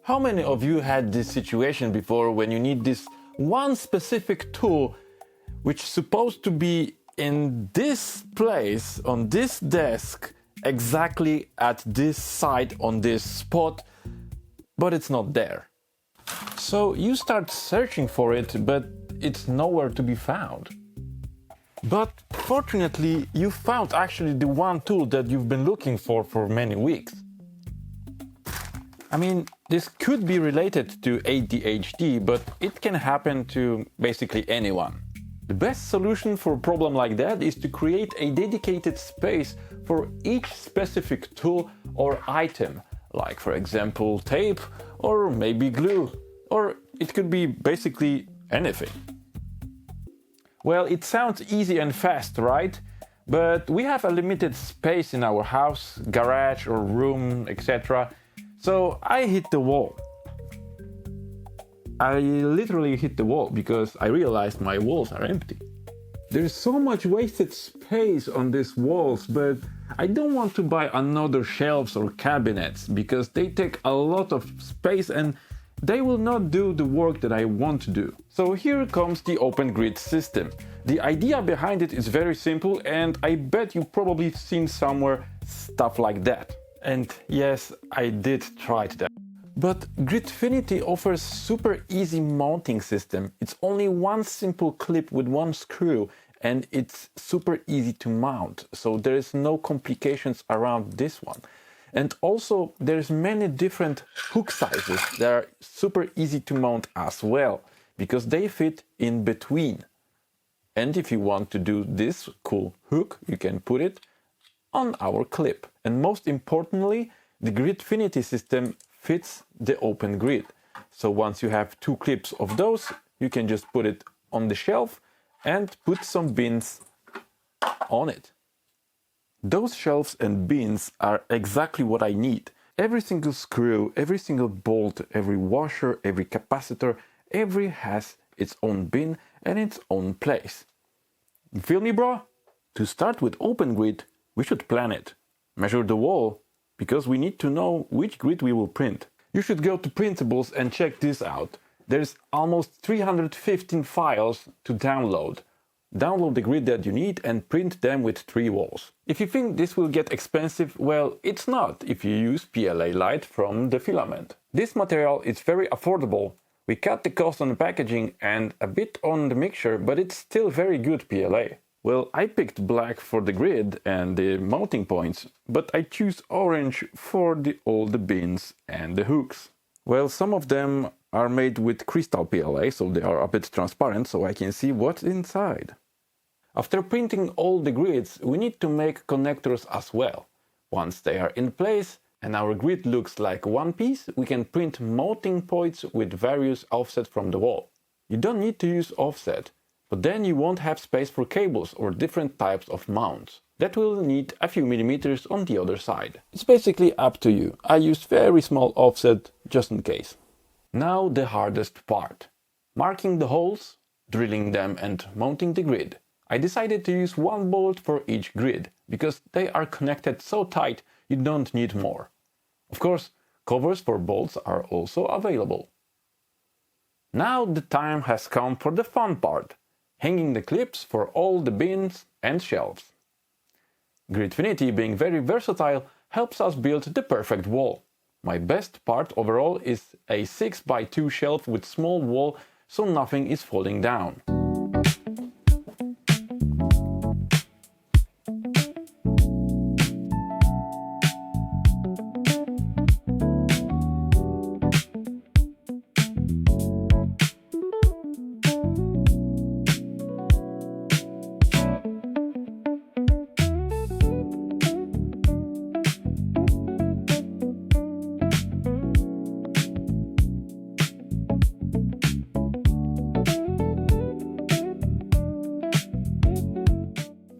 How many of you had this situation before when you need this one specific tool which is supposed to be in this place, on this desk, exactly at this side, on this spot, but it's not there? So you start searching for it, but it's nowhere to be found. But fortunately, you found actually the one tool that you've been looking for many weeks. I mean, this could be related to ADHD, but it can happen to basically anyone. The best solution for a problem like that is to create a dedicated space for each specific tool or item, like for example tape or maybe glue, or it could be basically anything. Well, it sounds easy and fast, right? But we have a limited space in our house, garage or room, etc. So I hit the wall. I literally hit the wall because I realized my walls are empty. There's so much wasted space on these walls, but I don't want to buy another shelves or cabinets because they take a lot of space and they will not do the work that I want to do. So here comes the OpenGrid system. The idea behind it is very simple, and I bet you've probably seen somewhere stuff like that. And yes, I did try that. But Gridfinity offers super easy mounting system. It's only one simple clip with one screw and it's super easy to mount. So there is no complications around this one. And also there's many different hook sizes that are super easy to mount as well because they fit in between. And if you want to do this cool hook, you can put it on our clip. And most importantly, the Gridfinity system fits the OpenGrid. So once you have two clips of those, you can just put it on the shelf and put some bins on it. Those shelves and bins are exactly what I need. Every single screw, every single bolt, every washer, every capacitor, every has its own bin and its own place. You feel me, bro? To start with OpenGrid, we should plan it. Measure the wall, because we need to know which grid we will print. You should go to Printables and check this out. There's almost 315 files to download. Download the grid that you need and print them with 3 walls. If you think this will get expensive, well, it's not if you use PLA Lite from the Filament. This material is very affordable. We cut the cost on the packaging and a bit on the mixture, but it's still very good PLA. Well, I picked black for the grid and the mounting points, but I choose orange for all the bins and the hooks. Well, some of them are made with crystal PLA, so they are a bit transparent, so I can see what's inside. After printing all the grids, we need to make connectors as well. Once they are in place and our grid looks like one piece, we can print mounting points with various offsets from the wall. You don't need to use offset, but then you won't have space for cables or different types of mounts. That will need a few millimeters on the other side. It's basically up to you. I use very small offset just in case. Now the hardest part. Marking the holes, drilling them and mounting the grid. I decided to use one bolt for each grid, because they are connected so tight you don't need more. Of course, covers for bolts are also available. Now the time has come for the fun part. Hanging the clips for all the bins and shelves. Gridfinity, being very versatile, helps us build the perfect wall. My best part overall is a 6x2 shelf with small wall, so nothing is falling down.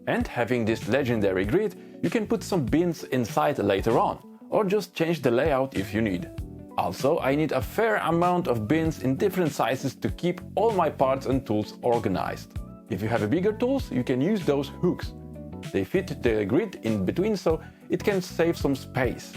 And having this legendary grid, you can put some bins inside later on, or just change the layout if you need. Also, I need a fair amount of bins in different sizes to keep all my parts and tools organized. If you have bigger tools, you can use those hooks. They fit the grid in between, so it can save some space.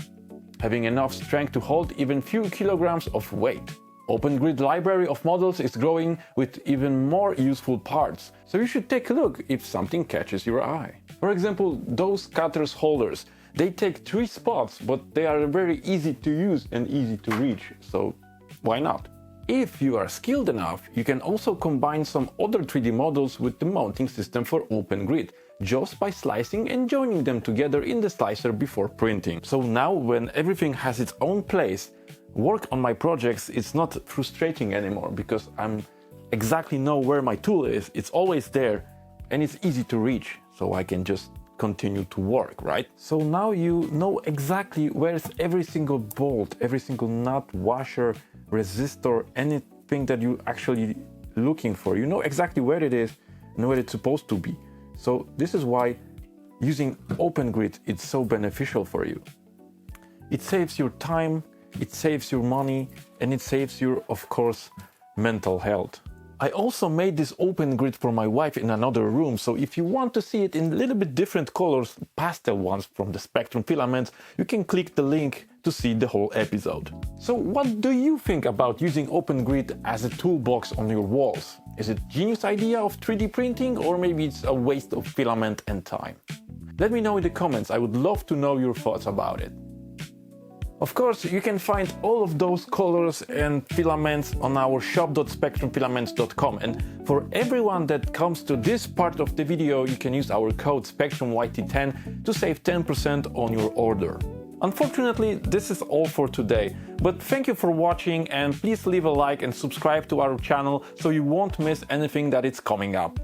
having enough strength to hold even few kilograms of weight. OpenGrid library of models is growing with even more useful parts, so you should take a look if something catches your eye. For example, those cutters holders. They take 3 spots, but they are very easy to use and easy to reach, so why not? If you are skilled enough, you can also combine some other 3D models with the mounting system for OpenGrid, just by slicing and joining them together in the slicer before printing. So now, when everything has its own place, work on my projects is not frustrating anymore because I'm exactly know where my tool is, it's always there, and it's easy to reach, so I can just continue to work, right? So now you know exactly where's every single bolt, every single nut, washer, resistor, anything that you actually looking for. You know exactly where it is and where it's supposed to be. So this is why using OpenGrid is so beneficial for you. It saves your time, it saves your money, and it saves your, of course, mental health. I also made this OpenGrid for my wife in another room, so if you want to see it in a little bit different colors, pastel ones from the Spectrum Filaments, you can click the link to see the whole episode. So what do you think about using OpenGrid as a toolbox on your walls? Is it a genius idea of 3D printing, or maybe it's a waste of filament and time? Let me know in the comments, I would love to know your thoughts about it. Of course, you can find all of those colors and filaments on our shop.spectrumfilaments.com, and for everyone that comes to this part of the video, you can use our code SPECTRUMYT10 to save 10% on your order. Unfortunately, this is all for today, but thank you for watching, and please leave a like and subscribe to our channel so you won't miss anything that is coming up.